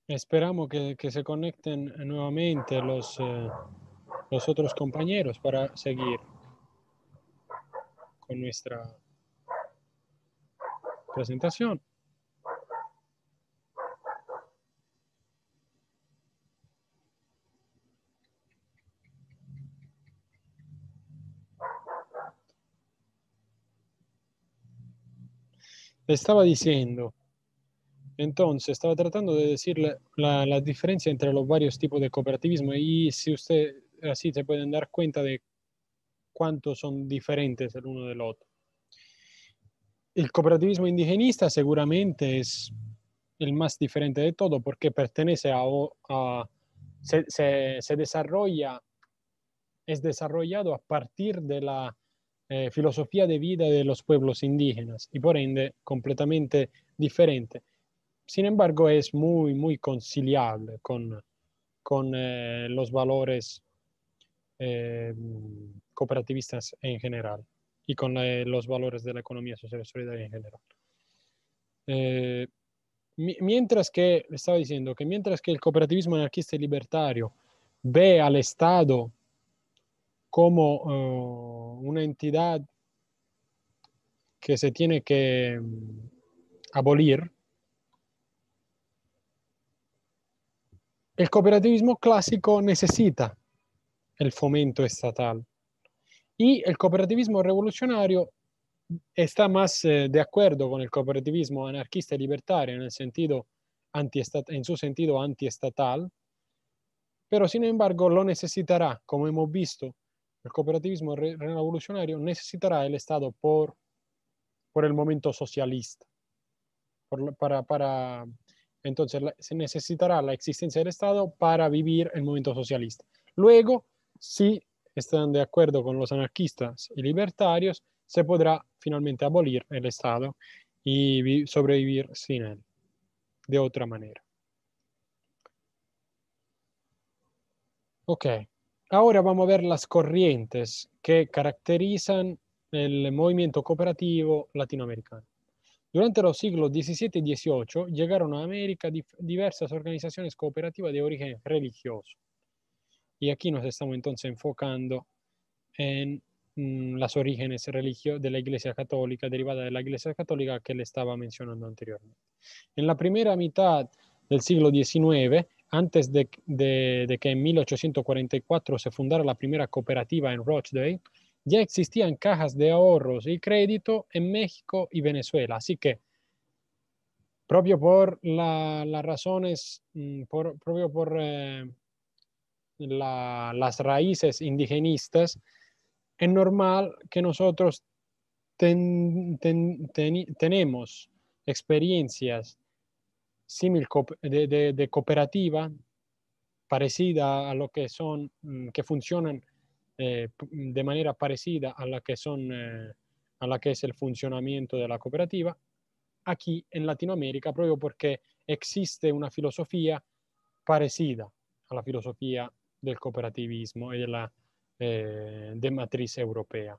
Esperamos que se conecten nuevamente los otros compañeros para seguir con nuestra presentación. Le estaba diciendo, entonces, estaba tratando de decirle la diferencia entre los varios tipos de cooperativismo y si usted así se pueden dar cuenta de cuánto son diferentes el uno del otro. El cooperativismo indigenista seguramente es el más diferente de todo porque pertenece se desarrolla, es desarrollado a partir de la filosofía de vida de los pueblos indígenas y por ende completamente diferente. Sin embargo, es muy conciliable con los valores cooperativistas en general y con los valores de la economía social y solidaria en general. Mientras que, le estaba diciendo que mientras que el cooperativismo anarquista y libertario ve al Estado como una entidad que se tiene que abolir, el cooperativismo clásico necesita el fomento estatal. Y el cooperativismo revolucionario está más de acuerdo con el cooperativismo anarquista y libertario en su sentido antiestatal, pero sin embargo lo necesitará, como hemos visto, el cooperativismo revolucionario necesitará el Estado por el momento socialista. Entonces se necesitará la existencia del Estado para vivir el momento socialista. Luego, si están de acuerdo con los anarquistas y libertarios, se podrá finalmente abolir el Estado y sobrevivir sin él, de otra manera. Ok, ahora vamos a ver las corrientes que caracterizan el movimiento cooperativo latinoamericano. Durante los siglos XVII y XVIII llegaron a América diversas organizaciones cooperativas de origen religioso. Y aquí nos estamos entonces enfocando en las orígenes de la Iglesia Católica, derivada de la Iglesia Católica que le estaba mencionando anteriormente. En la primera mitad del siglo XIX, antes de que en 1844 se fundara la primera cooperativa en Rochdale, ya existían cajas de ahorros y crédito en México y Venezuela. Así que, propio por las razones, propio por las raíces indigenistas, es normal que nosotros tenemos experiencias de cooperativa parecida a lo que son, que funcionan de manera parecida a la que son, a la que es el funcionamiento de la cooperativa aquí en Latinoamérica, proprio porque existe una filosofía parecida a la filosofía del cooperativismo y de matriz europea.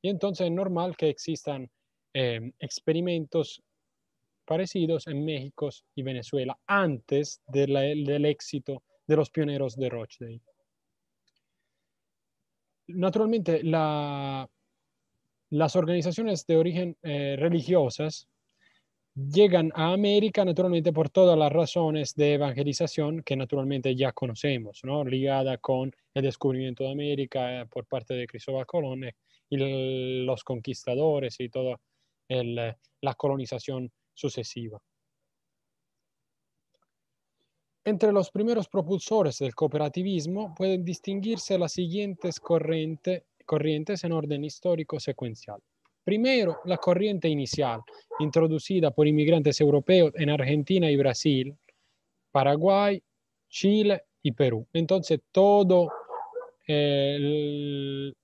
Y entonces es normal que existan experimentos parecidos en México y Venezuela antes del éxito de los pioneros de Rochdale. Naturalmente, las organizaciones de origen religiosas llegan a América naturalmente por todas las razones de evangelización que naturalmente ya conocemos, ¿no? Ligada con el descubrimiento de América por parte de Cristóbal Colón y los conquistadores y toda la colonización sucesiva. Entre los primeros propulsores del cooperativismo pueden distinguirse las siguientes corrientes en orden histórico secuencial. Primero, la corriente inicial, introducida por inmigrantes europeos en Argentina y Brasil, Paraguay, Chile y Perú. Entonces, todo el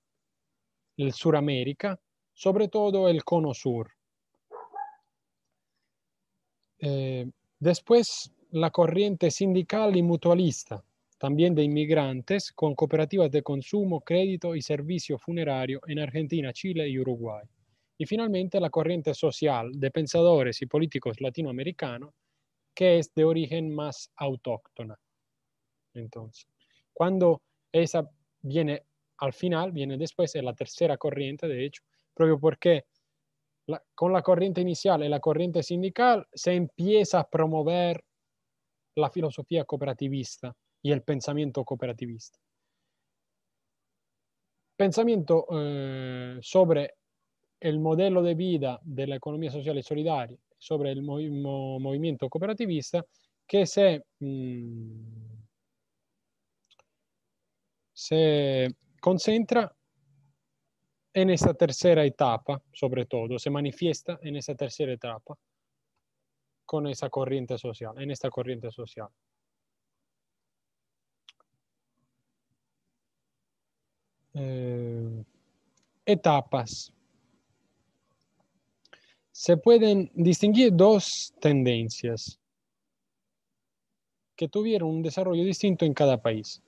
Suramérica, sobre todo el Cono Sur. Después, la corriente sindical y mutualista, también de inmigrantes, con cooperativas de consumo, crédito y servicio funerario en Argentina, Chile y Uruguay. Y finalmente, la corriente social de pensadores y políticos latinoamericanos, que es de origen más autóctona. Entonces, cuando esa viene al final, viene después, es la tercera corriente, de hecho, proprio porque con la corriente inicial y la corriente sindical se empieza a promover la filosofía cooperativista y el pensamiento cooperativista. Pensamiento sobre el modelo de vida de la economía social y solidaria, sobre el movimiento cooperativista que se concentra en esta tercera etapa, sobre todo, se manifiesta en esa tercera etapa con esa corriente social, en esta corriente social. Etapas. Se pueden distinguir dos tendencias que tuvieron un desarrollo distinto en cada país.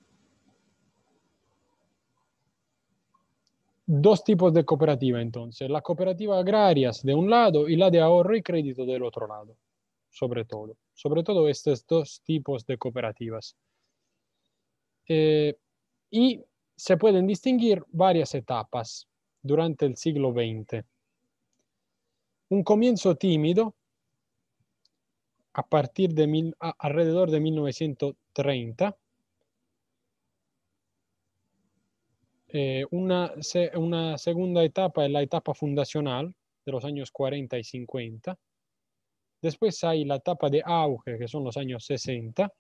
Dos tipos de cooperativa, entonces, la cooperativa agrarias de un lado y la de ahorro y crédito del otro lado, sobre todo estos dos tipos de cooperativas. Y se pueden distinguir varias etapas durante el siglo XX. Un comienzo tímido a partir de alrededor de 1930, una segunda etapa es la etapa fundacional de los años 40 y 50. Después hay la etapa de auge, que son los años 60.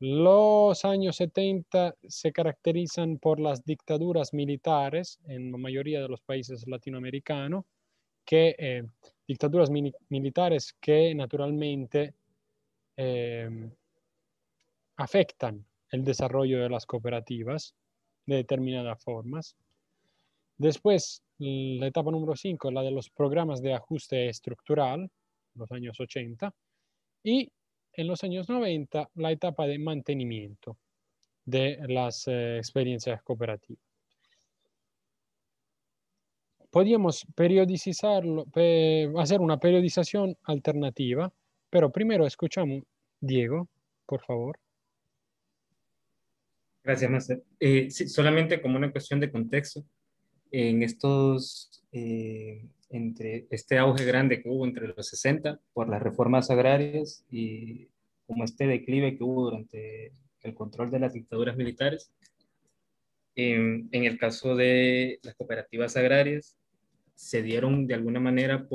Los años 70 se caracterizan por las dictaduras militares en la mayoría de los países latinoamericanos, dictaduras militares que naturalmente afectan el desarrollo de las cooperativas de determinadas formas. Después, la etapa número 5, la de los programas de ajuste estructural, los años 80, y en los años 90, la etapa de mantenimiento de las experiencias cooperativas. Podríamos periodizarlo, hacer una periodización alternativa, pero primero escuchamos Diego, por favor. Gracias, Master. Sí, solamente como una cuestión de contexto, en entre este auge grande que hubo entre los 60 por las reformas agrarias y como este declive que hubo durante el control de las dictaduras militares, en el caso de las cooperativas agrarias, se dieron de alguna manera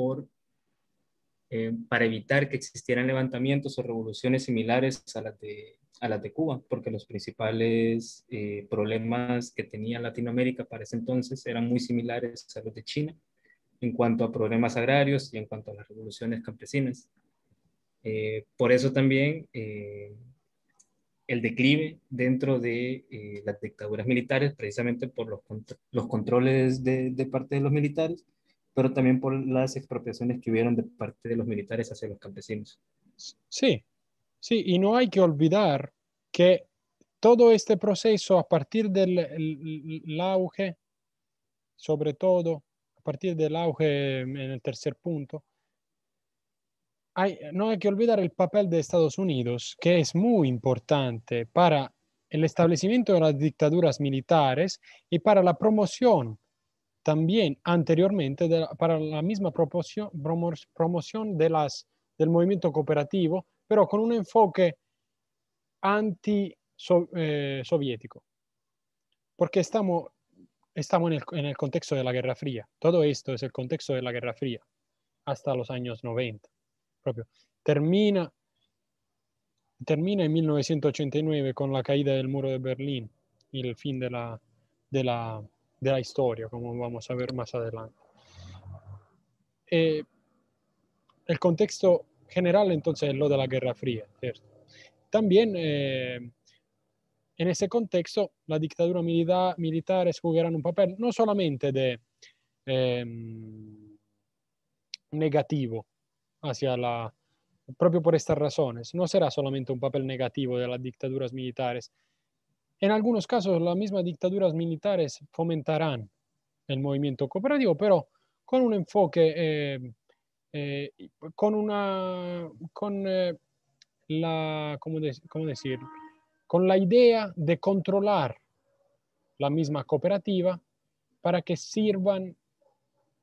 para evitar que existieran levantamientos o revoluciones similares a las de Cuba, porque los principales problemas que tenía Latinoamérica para ese entonces eran muy similares a los de China en cuanto a problemas agrarios y en cuanto a las revoluciones campesinas. Por eso también el declive dentro de las dictaduras militares, precisamente por los controles de parte de los militares, pero también por las expropiaciones que hubieron de parte de los militares hacia los campesinos. Sí, sí, y no hay que olvidar que todo este proceso a partir del auge, sobre todo a partir del auge en el tercer punto, no hay que olvidar el papel de Estados Unidos, que es muy importante para el establecimiento de las dictaduras militares y para la promoción también anteriormente para la misma promoción del movimiento cooperativo, pero con un enfoque anti-soviético, porque estamos en el contexto de la Guerra Fría. Todo esto es el contexto de la Guerra Fría hasta los años 90. Proprio. Termina en 1989 con la caída del muro de Berlín y el fin de la historia, como vamos a ver más adelante. El contexto general entonces es lo de la Guerra Fría, ¿cierto? También en ese contexto, la dictadura militares jugarán un papel no solamente de negativo hacia la, proprio por estas razones, no será solamente un papel negativo de las dictaduras militares. En algunos casos, las mismas dictaduras militares fomentarán el movimiento cooperativo, pero con un enfoque, con una, con la, ¿cómo decir? Con la idea de controlar la misma cooperativa para que sirvan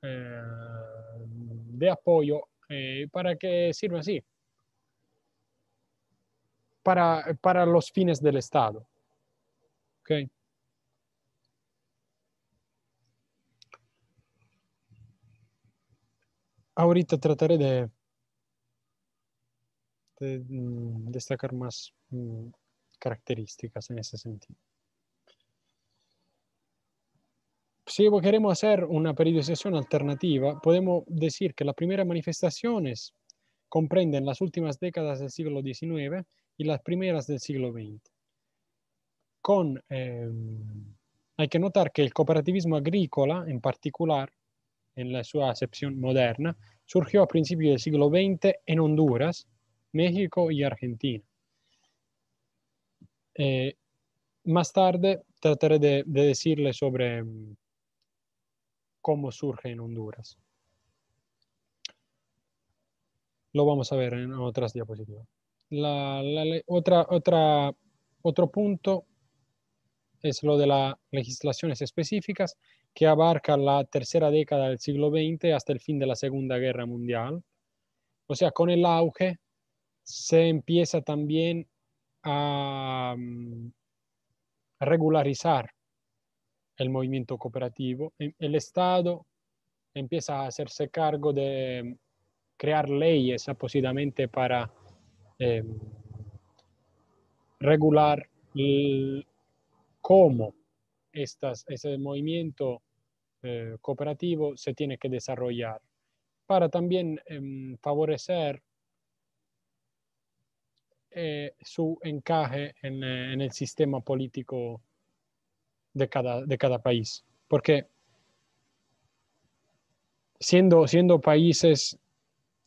de apoyo, para que sirvan así, para los fines del Estado. ¿Okay? Ahorita trataré de destacar más características en ese sentido. Si queremos hacer una periodización alternativa, podemos decir que las primeras manifestaciones comprenden las últimas décadas del siglo XIX y las primeras del siglo XX. Hay que notar que el cooperativismo agrícola, en particular, en la su acepción moderna, surgió a principios del siglo XX en Honduras, México y Argentina. Más tarde trataré de decirle sobre cómo surge en Honduras. Lo vamos a ver en otras diapositivas. Otro punto es lo de las legislaciones específicas que abarca la tercera década del siglo XX hasta el fin de la Segunda Guerra Mundial. O sea, con el auge se empieza también a regularizar el movimiento cooperativo. El Estado empieza a hacerse cargo de crear leyes appositamente para regular cómo ese movimiento cooperativo se tiene que desarrollar, para también favorecer su encaje en el sistema político de cada país. Porque siendo países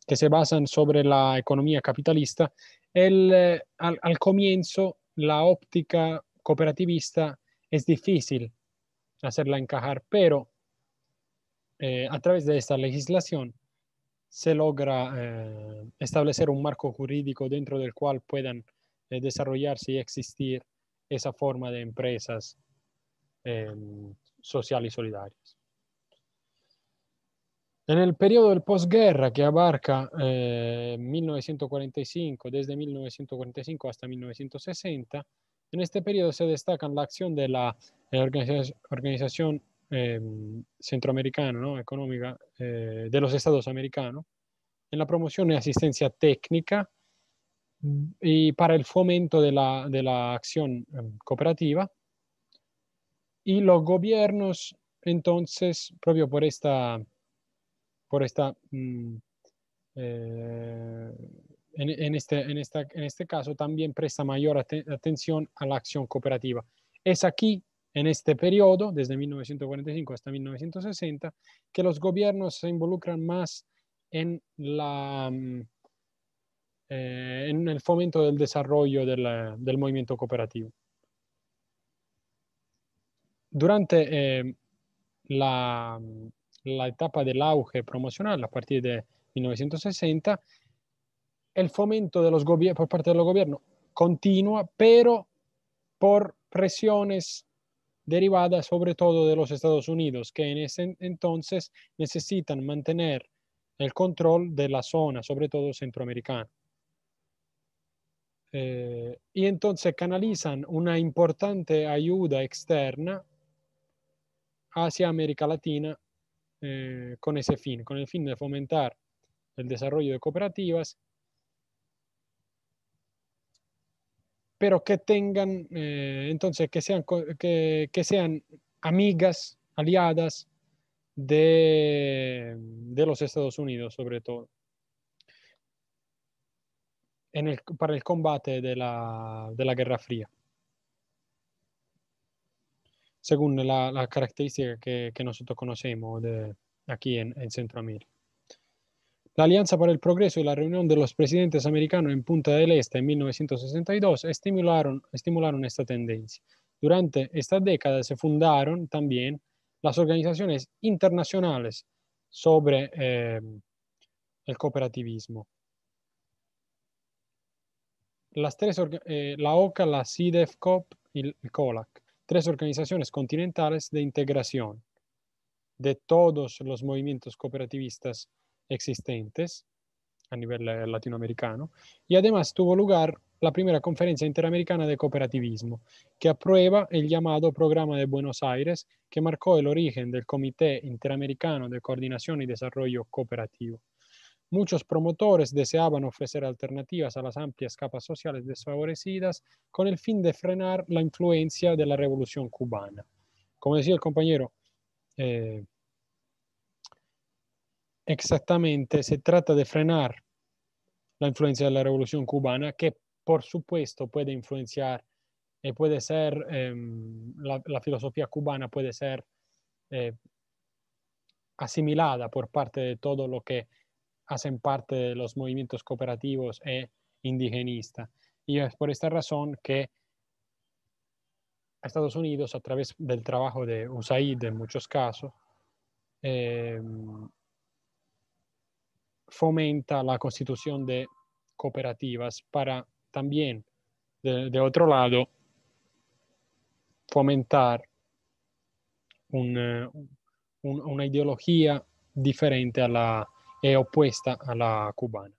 que se basan sobre la economía capitalista, al comienzo la óptica cooperativista es difícil hacerla encajar, pero a través de esta legislación se logra establecer un marco jurídico dentro del cual puedan desarrollarse y existir esa forma de empresas sociales y solidarias. En el periodo del posguerra, que abarca 1945, desde 1945 hasta 1960, en este periodo se destacan la acción de la Organización Centroamericana, ¿no? Económica de los Estados Americanos, en la promoción y asistencia técnica y para el fomento de la acción cooperativa. Y los gobiernos, entonces, propio por esta en este caso también presta mayor atención a la acción cooperativa. Es aquí, en este periodo, desde 1945 hasta 1960, que los gobiernos se involucran más en el fomento del desarrollo del movimiento cooperativo. Durante la etapa del auge promocional, a partir de 1960, el fomento de los por parte de los gobiernos continúa, pero por presiones derivadas sobre todo de los Estados Unidos, que en ese entonces necesitan mantener el control de la zona, sobre todo centroamericana. Y entonces canalizan una importante ayuda externa hacia América Latina con ese fin, con el fin de fomentar el desarrollo de cooperativas, pero que tengan, entonces, que sean amigas, aliadas de los Estados Unidos, sobre todo, para el combate de la Guerra Fría. según la característica que nosotros conocemos aquí en Centroamérica. La Alianza para el Progreso y la reunión de los presidentes americanos en Punta del Este en 1962 estimularon esta tendencia. Durante esta década se fundaron también las organizaciones internacionales sobre el cooperativismo. La OCA, la CIDEFCOP y el COLAC, 3 organizaciones continentales de integración de todos los movimientos cooperativistas existentes a nivel latinoamericano, y además tuvo lugar la primera conferencia interamericana de cooperativismo, que aprueba el llamado Programa de Buenos Aires, que marcó el origen del Comité Interamericano de Coordinación y Desarrollo Cooperativo. Muchos promotores deseaban ofrecer alternativas a las amplias capas sociales desfavorecidas con el fin de frenar la influencia de la Revolución Cubana. Como decía el compañero, exactamente se trata de frenar la influencia de la Revolución Cubana, que por supuesto puede influenciar, puede ser, la filosofía cubana puede ser asimilada por parte de todo lo que hacen parte de los movimientos cooperativos e indigenistas. Y es por esta razón que Estados Unidos, a través del trabajo de USAID en muchos casos, fomenta la constitución de cooperativas para también, de otro lado, fomentar una ideología diferente e opuesta a la cubana.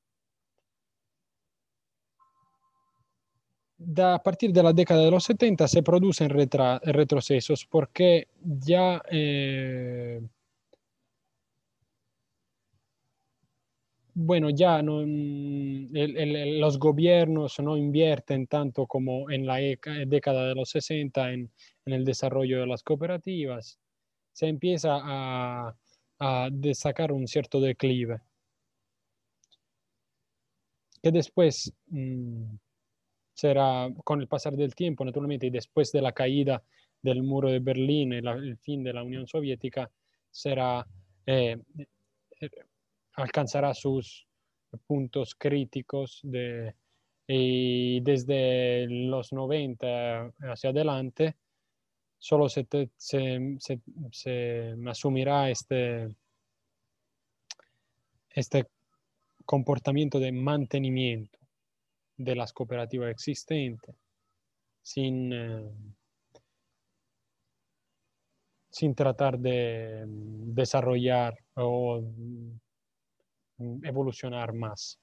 A partir de la década de los 70 se producen retrocesos porque ya ya no, los gobiernos no invierten tanto como en la década de los 60 en el desarrollo de las cooperativas. Se empieza a destacar un cierto declive, que después será, con el pasar del tiempo, naturalmente, y después de la caída del muro de Berlín y el fin de la Unión Soviética, alcanzará sus puntos críticos y desde los 90 hacia adelante solo se asumirá este comportamiento de mantenimiento de las cooperativas existentes sin tratar de desarrollar o evolucionar más.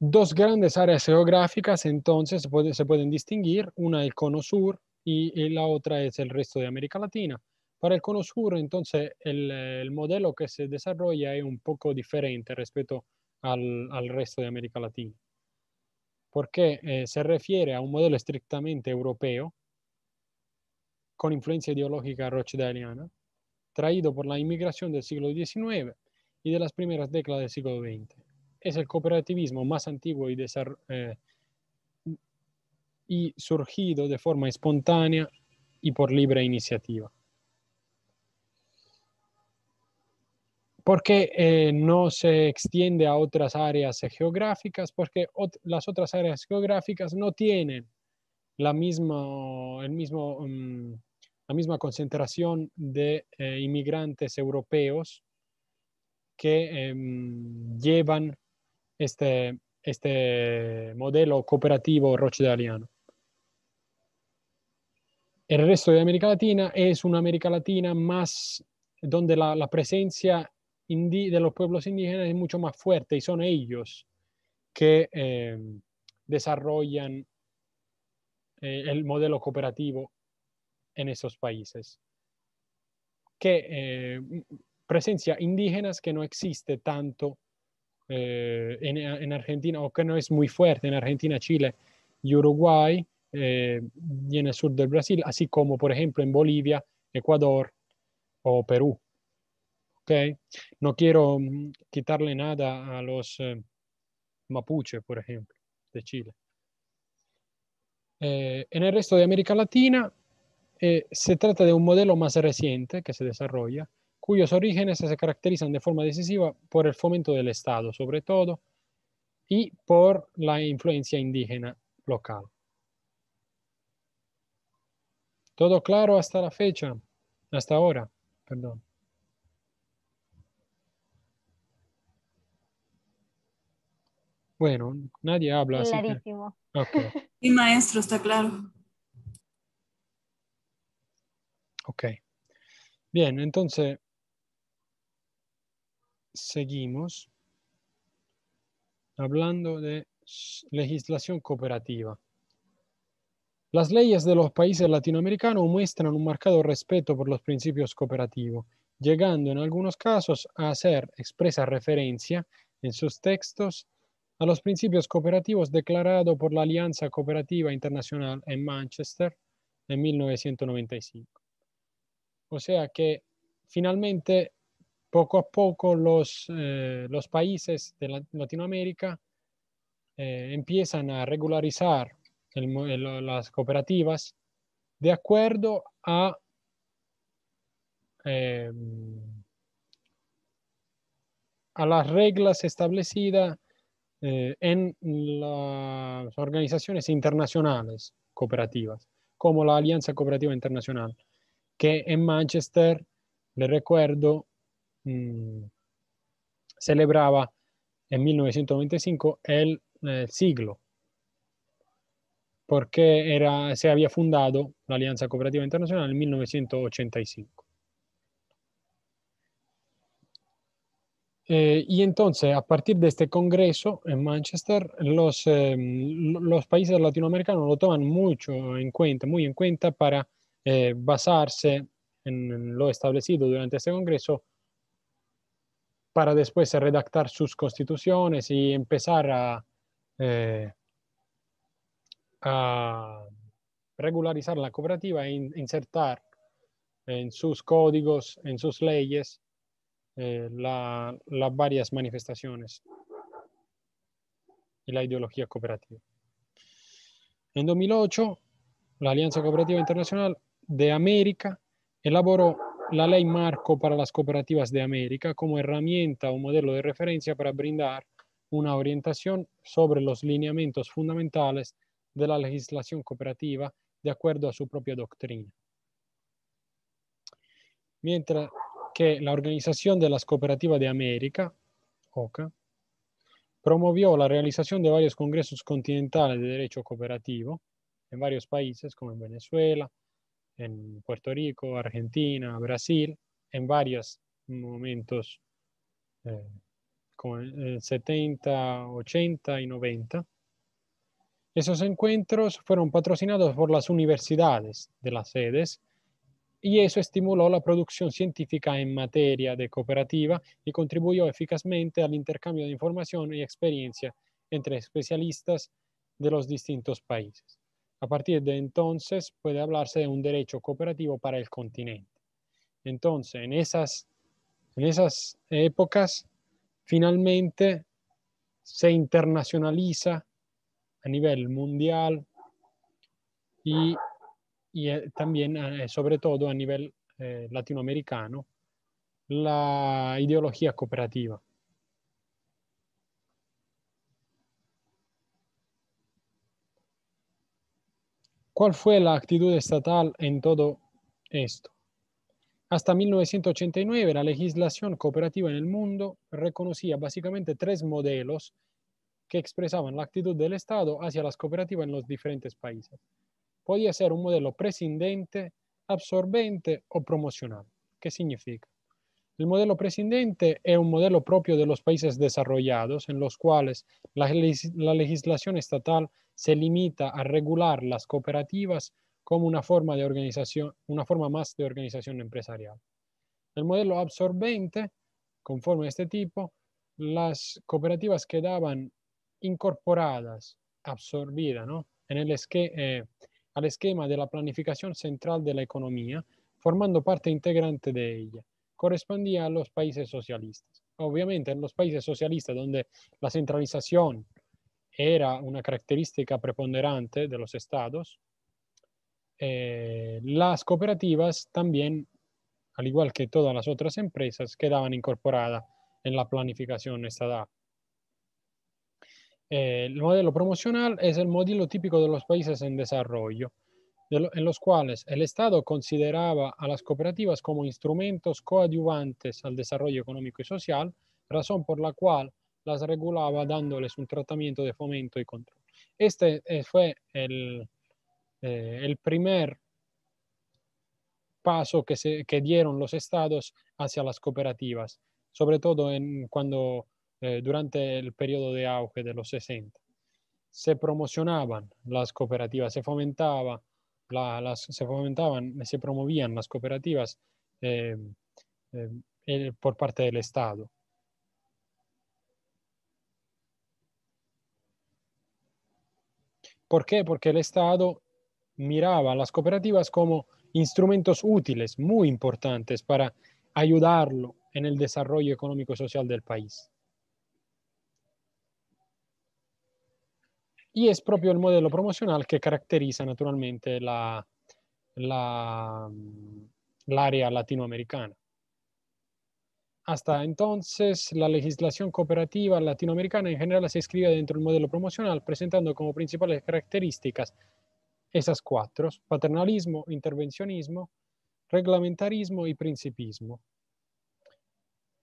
Dos grandes áreas geográficas entonces se pueden distinguir, una el Cono Sur y la otra es el resto de América Latina. Para el Cono Sur, entonces, el modelo que se desarrolla es un poco diferente respecto al resto de América Latina, porque se refiere a un modelo estrictamente europeo, con influencia ideológica rochdaliana, traído por la inmigración del siglo XIX y de las primeras décadas del siglo XX. Es el cooperativismo más antiguo y surgido de forma espontánea y por libre iniciativa. ¿Por qué no se extiende a otras áreas geográficas? Porque las otras áreas geográficas no tienen la misma concentración de inmigrantes europeos que llevan este modelo cooperativo rochdaliano. El resto de América Latina es una América Latina más donde la presencia de los pueblos indígenas es mucho más fuerte y son ellos que desarrollan el modelo cooperativo en esos países. Presencia indígenas que no existe tanto en Argentina, o que no es muy fuerte en Argentina, Chile y Uruguay, y en el sur del Brasil, así como, por ejemplo, en Bolivia, Ecuador o Perú. ¿Okay? No quiero quitarle nada a los mapuche, por ejemplo, de Chile. En el resto de América Latina se trata de un modelo más reciente que se desarrolla, cuyos orígenes se caracterizan de forma decisiva por el fomento del Estado, sobre todo, y por la influencia indígena local. ¿Todo claro hasta la fecha? Hasta ahora, perdón. Bueno, nadie habla, así que... Clarísimo. Ok, Sí, maestro, está claro. ok. Bien, entonces seguimos hablando de legislación cooperativa. Las leyes de los países latinoamericanos muestran un marcado respeto por los principios cooperativos, llegando en algunos casos a hacer expresa referencia en sus textos a los principios cooperativos declarados por la Alianza Cooperativa Internacional en Manchester en 1995. O sea que finalmente, poco a poco, los países de Latinoamérica empiezan a regularizar las cooperativas de acuerdo eh, a las reglas establecidas en las organizaciones internacionales cooperativas, como la Alianza Cooperativa Internacional, que en Manchester, le recuerdo, celebraba en 1995 el siglo, porque se había fundado la Alianza Cooperativa Internacional en 1985. Y entonces, a partir de este congreso en Manchester, los países latinoamericanos lo toman mucho en cuenta, muy en cuenta para basarse en lo establecido durante este congreso para después redactar sus constituciones y empezar a regularizar la cooperativa e insertar en sus códigos, en sus leyes, las varias manifestaciones y la ideología cooperativa. En 2008, la Alianza Cooperativa Internacional de América elaboró la Ley Marco para las Cooperativas de América como herramienta o modelo de referencia para brindar una orientación sobre los lineamientos fundamentales de la legislación cooperativa de acuerdo a su propia doctrina. Mientras que la Organización de las Cooperativas de América, OCA, promovió la realización de varios congresos continentales de derecho cooperativo en varios países, como en Venezuela, en Puerto Rico, Argentina, Brasil, en varios momentos, como en 70, 80 y 90. Esos encuentros fueron patrocinados por las universidades de las sedes y eso estimuló la producción científica en materia de cooperativa y contribuyó eficazmente al intercambio de información y experiencia entre especialistas de los distintos países. A partir de entonces puede hablarse de un derecho cooperativo para el continente. Entonces, en esas épocas, finalmente se internacionaliza a nivel mundial y también, sobre todo a nivel latinoamericano, la ideología cooperativa. ¿Cuál fue la actitud estatal en todo esto? Hasta 1989, la legislación cooperativa en el mundo reconocía básicamente tres modelos que expresaban la actitud del Estado hacia las cooperativas en los diferentes países. Podía ser un modelo prescindente, absorbente o promocional. ¿Qué significa? El modelo prescindente es un modelo propio de los países desarrollados en los cuales la legislación estatal se limita a regular las cooperativas como una forma de organización, una forma más de organización empresarial. El modelo absorbente, conforme a este tipo, las cooperativas quedaban incorporadas, absorbidas, ¿no?, en al esquema de la planificación central de la economía, formando parte integrante de ella. Correspondía a los países socialistas. Obviamente, en los países socialistas donde la centralización era una característica preponderante de los estados, las cooperativas también, al igual que todas las otras empresas, quedaban incorporadas en la planificación estatal. El modelo promocional es el modelo típico de los países en desarrollo, en los cuales el Estado consideraba a las cooperativas como instrumentos coadyuvantes al desarrollo económico y social, razón por la cual las regulaba dándoles un tratamiento de fomento y control. Este fue el primer paso que dieron los estados hacia las cooperativas, sobre todo durante el periodo de auge de los 60. Se promocionaban las cooperativas, se promovían las cooperativas por parte del Estado. ¿Por qué? Porque el Estado miraba a las cooperativas como instrumentos útiles, muy importantes para ayudarlo en el desarrollo económico y social del país. Y es propio el modelo promocional que caracteriza naturalmente l'área latinoamericana. Hasta entonces, la legislación cooperativa latinoamericana en general se escribía dentro del modelo promocional, presentando como principales características esas cuatro: paternalismo, intervencionismo, reglamentarismo y principismo.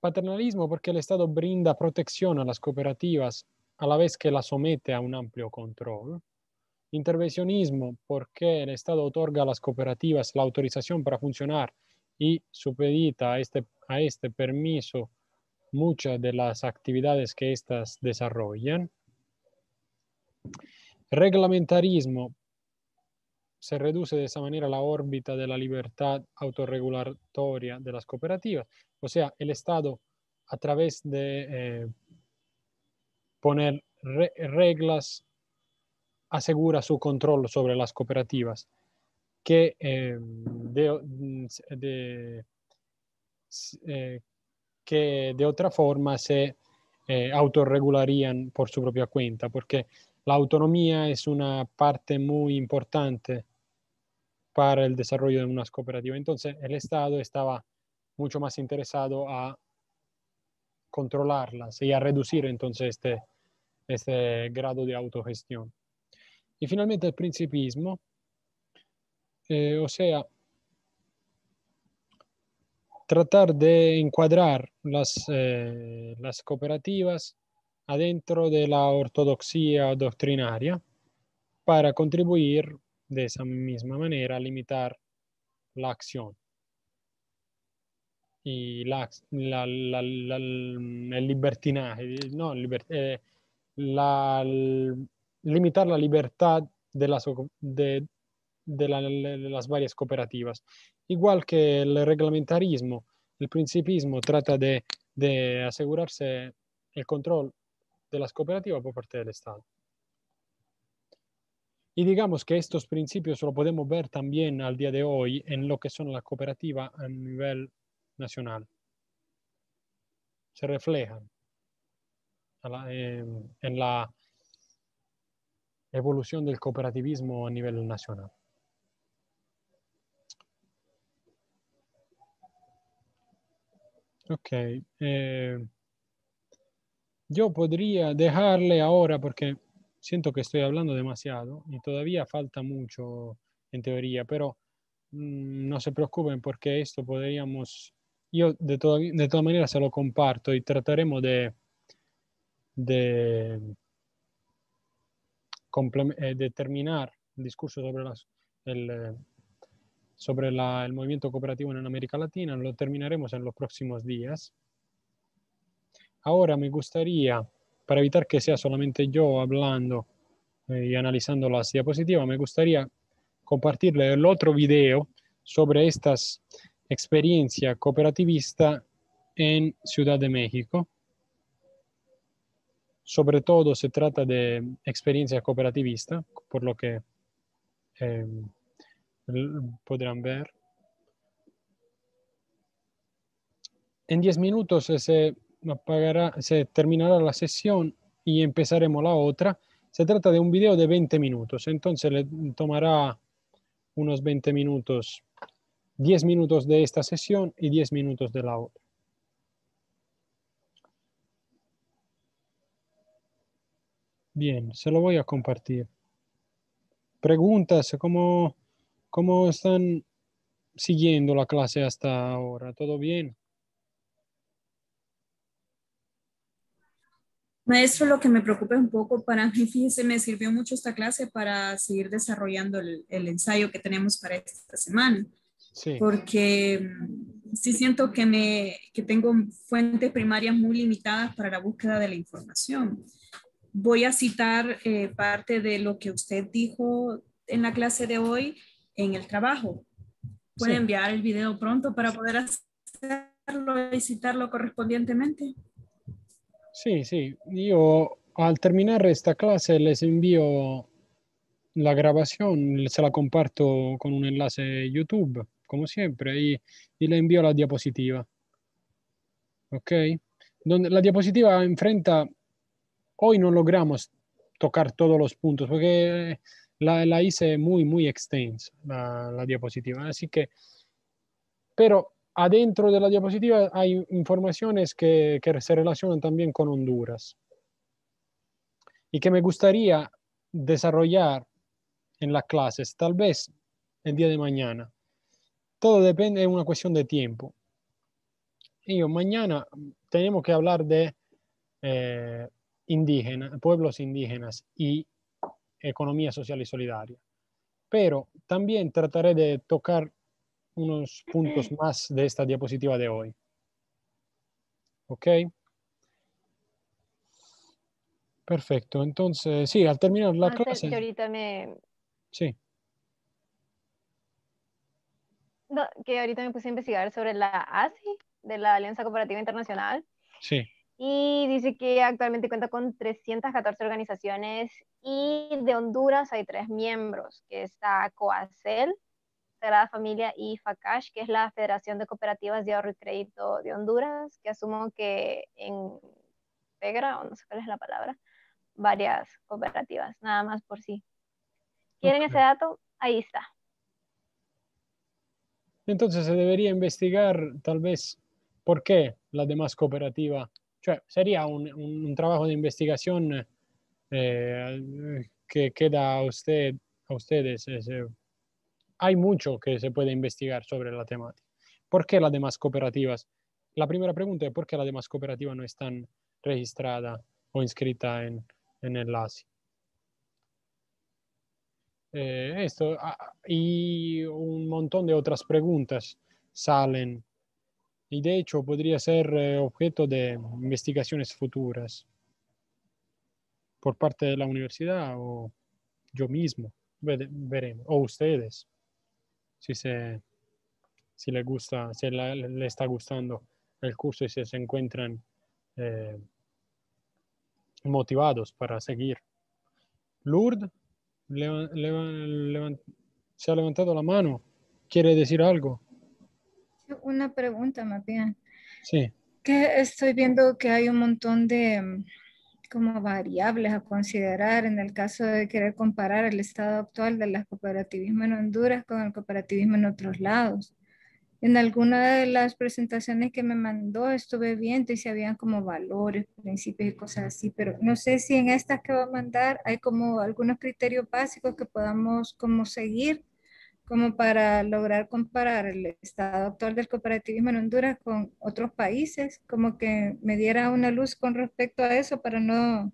Paternalismo porque el Estado brinda protección a las cooperativas a la vez que las somete a un amplio control. Intervencionismo porque el Estado otorga a las cooperativas la autorización para funcionar y supedita a este permiso muchas de las actividades que éstas desarrollan. Reglamentarismo: se reduce de esa manera la órbita de la libertad autorregulatoria de las cooperativas. O sea, el Estado, a través de poner reglas, asegura su control sobre las cooperativas, que de otra forma se autorregularían por su propia cuenta, porque la autonomía es una parte muy importante para el desarrollo de unas cooperativas. Entonces, el Estado estaba mucho más interesado a controlarlas y a reducir entonces este grado de autogestión. Y finalmente el principismo, o sea, tratar de encuadrar las cooperativas adentro de la ortodoxia doctrinaria para contribuir de esa misma manera a limitar la acción y el libertinaje, no, limitar la libertad de las varias cooperativas. Igual que el reglamentarismo, el principismo trata de asegurarse el control de las cooperativas por parte del Estado. Y digamos que estos principios lo podemos ver también al día de hoy en lo que son las cooperativas a nivel nacional. Se reflejan en la evolución del cooperativismo a nivel nacional. Ok. Yo podría dejarle ahora porque siento que estoy hablando demasiado y todavía falta mucho en teoría, pero no se preocupen porque esto podríamos, yo de todas maneras se lo comparto y trataremos de terminar el discurso sobre el movimiento cooperativo en América Latina. Lo terminaremos en los próximos días. Ahora me gustaría, para evitar que sea solamente yo hablando y analizando las diapositivas, me gustaría compartirle el otro video sobre estas experiencias cooperativistas en Ciudad de México. Sobre todo se trata de experiencia cooperativista, por lo que podrán ver. En 10 minutos se terminará la sesión y empezaremos la otra. Se trata de un video de 20 minutos, entonces le tomará unos 20 minutos, 10 minutos de esta sesión y 10 minutos de la otra. Bien, se lo voy a compartir. Preguntas, ¿cómo están siguiendo la clase hasta ahora? ¿Todo bien? Maestro, lo que me preocupa un poco para mí, fíjese, me sirvió mucho esta clase para seguir desarrollando el ensayo que tenemos para esta semana, Sí, porque sí siento que tengo fuentes primarias muy limitadas para la búsqueda de la información. Voy a citar parte de lo que usted dijo en la clase de hoy en el trabajo. ¿Puede sí, enviar el video pronto para poder hacerlo y citarlo correspondientemente? sí, sí. Io al terminare esta clase les invio la grabación, se la comparto con un enlace YouTube, como siempre, y le envío la diapositiva. ¿Ok? Donde la diapositiva enfrenta, hoy no logramos tocar todos los puntos porque la hice muy, muy extensa, la diapositiva. Así que, pero adentro de la diapositiva hay informaciones que se relacionan también con Honduras y que me gustaría desarrollar en las clases, tal vez el día de mañana. Todo depende, es una cuestión de tiempo. Y mañana tenemos que hablar de pueblos indígenas y economía social y solidaria. Pero también trataré de tocar unos puntos más de esta diapositiva de hoy. ¿Ok? Perfecto. Entonces, sí, al terminar la Máster, clase, yo ahorita me, sí, no, que ahorita me puse a investigar sobre la ASI, de la Alianza Cooperativa Internacional, sí, y dice que actualmente cuenta con 314 organizaciones y de Honduras hay 3 miembros, que está COACEL, Sagrada Familia y FACASH, que es la Federación de Cooperativas de Ahorro y Crédito de Honduras, que asumo que integra, o no sé cuál es la palabra, varias cooperativas, nada más por si quieren ese ok. dato, ahí está. Entonces se debería investigar tal vez por qué la demás cooperativa, cioè sería un trabajo de investigación que queda a ustedes. Hay mucho que se puede investigar sobre la temática. ¿Por qué las demás cooperativas? La primera pregunta es ¿por qué las demás cooperativas no están registradas o inscritas en el ASI? Y un montón de otras preguntas salen y de hecho podría ser objeto de investigaciones futuras por parte de la universidad o yo mismo, veremos, o ustedes, si, si les gusta, si le está gustando el curso y si se encuentran eh, motivados para seguir. Lourdes, se ha levantado la mano, ¿quiere decir algo? Una pregunta más bien. Sí, Que estoy viendo que hay un montón de como variables a considerar en el caso de querer comparar el estado actual del cooperativismo en Honduras con el cooperativismo en otros lados. En alguna de las presentaciones que me mandó estuve viendo y si habían como valores, principios y cosas así, pero no sé si en estas que va a mandar hay como algunos criterios básicos que podamos como seguir como para lograr comparar el estado actual del cooperativismo en Honduras con otros países, como que me diera una luz con respecto a eso para no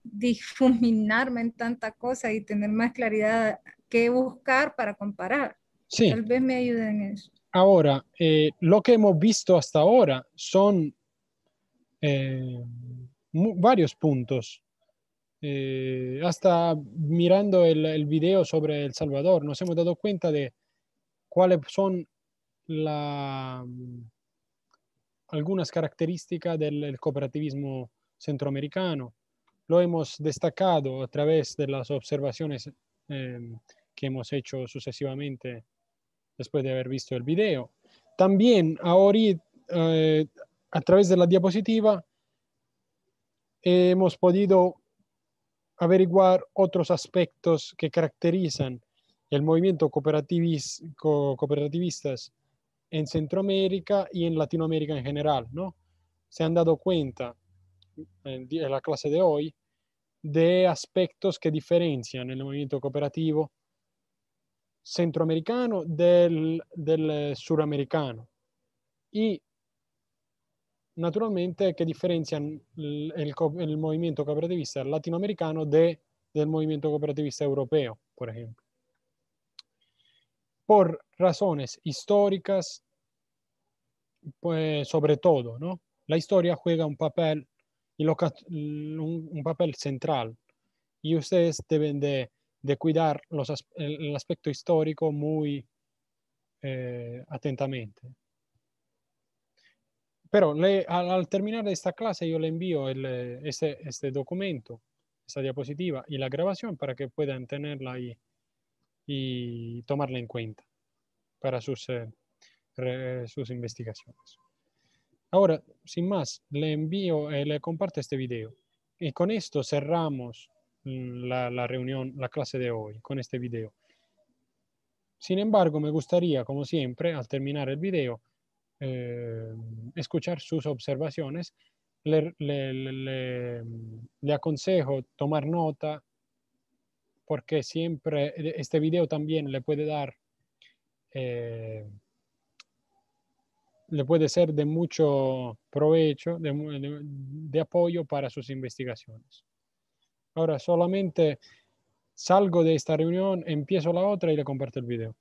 difuminarme en tanta cosa y tener más claridad qué buscar para comparar. sí. Tal vez me ayude en eso. Ahora, lo que hemos visto hasta ahora son varios puntos. Hasta mirando el video sobre El Salvador, nos hemos dado cuenta de cuáles son algunas características del cooperativismo centroamericano. Lo hemos destacado a través de las observaciones que hemos hecho sucesivamente después de haber visto el video. También ahora, a través de la diapositiva, hemos podido averiguar otros aspectos que caracterizan el movimiento cooperativistas en Centroamérica y en Latinoamérica en general, ¿no? Se han dado cuenta en la clase de hoy de aspectos que diferencian el movimiento cooperativo centroamericano del suramericano y naturalmente que diferencian el movimiento cooperativista latinoamericano del movimiento cooperativista europeo, por ejemplo. Por razones históricas, pues sobre todo, ¿no? La historia juega un papel, un papel central y ustedes deben de cuidar el aspecto histórico muy atentamente. Pero al terminar esta clase yo le envío este documento, esta diapositiva y la grabación para que puedan tenerla y tomarla en cuenta para sus investigaciones. Ahora, sin más, le envío, le comparto este video. Y con esto cerramos la reunión, la clase de hoy, con este video. Sin embargo, me gustaría, como siempre, al terminar el video, escuchar sus observaciones. Le aconsejo tomar nota porque siempre este video también le puede dar, le puede ser de mucho provecho, de apoyo para sus investigaciones. Ahora solamente salgo de esta reunión, empiezo la otra y le comparto el video.